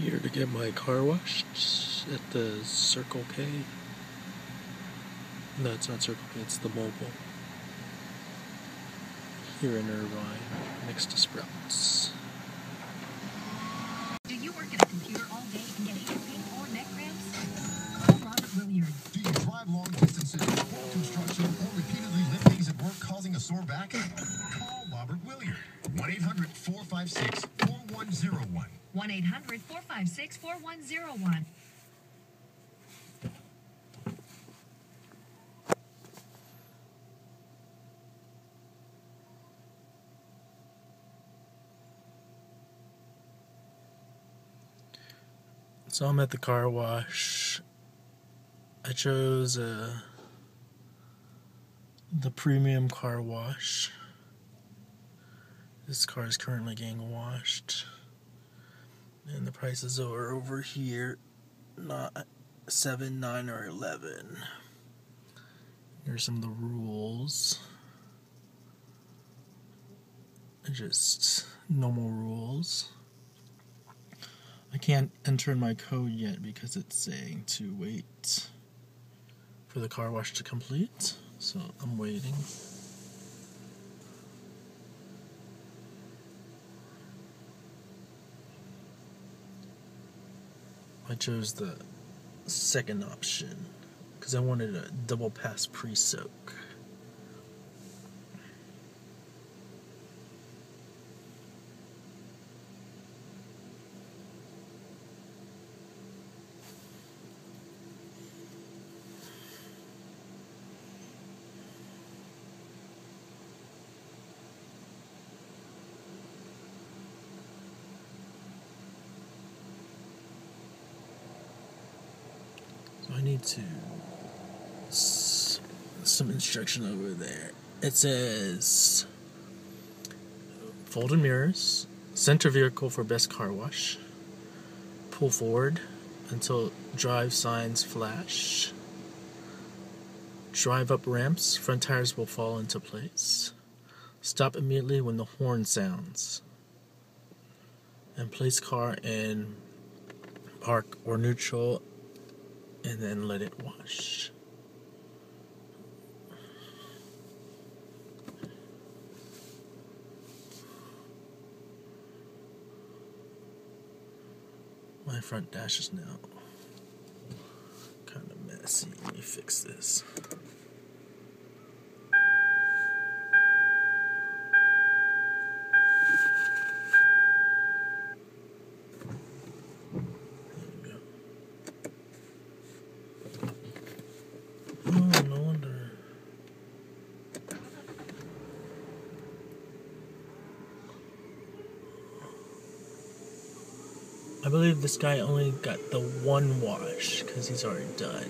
Here to get my car washed at the Circle K. No, it's not Circle K, it's the Mobile. Here in Irvine, next to Sprouts. Do you work at a computer all day and get hip pain or neck cramps? Call Robert Williard. Do you drive long distances, work construction, or repeatedly lift things at work causing a sore back? Call Robert Williard. 1-800-456-4101. 1-800-456-4101. So I'm at the car wash. I chose the premium car wash. This car is currently getting washed. And the prices are over here, not 7, 9, or 11. Here's some of the rules. Just normal rules. I can't enter in my code yet because it's saying to wait for the car wash to complete. So I'm waiting. I chose the second option because I wanted a double pass pre-soak. I need to some instruction over there. It says folded mirrors, center vehicle for best car wash, pull forward until drive signs flash, drive up ramps, front tires will fall into place, stop immediately when the horn sounds, and place car in park or neutral and then let it wash. My front dash is now kind of messy. Let me fix this. I believe this guy only got the one wash because he's already done.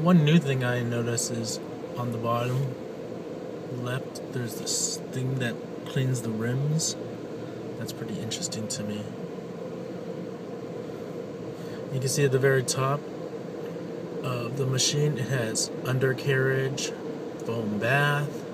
One new thing I noticed is on the bottom left, there's this thing that cleans the rims. That's pretty interesting to me. You can see at the very top of the machine, it has undercarriage, foam bath,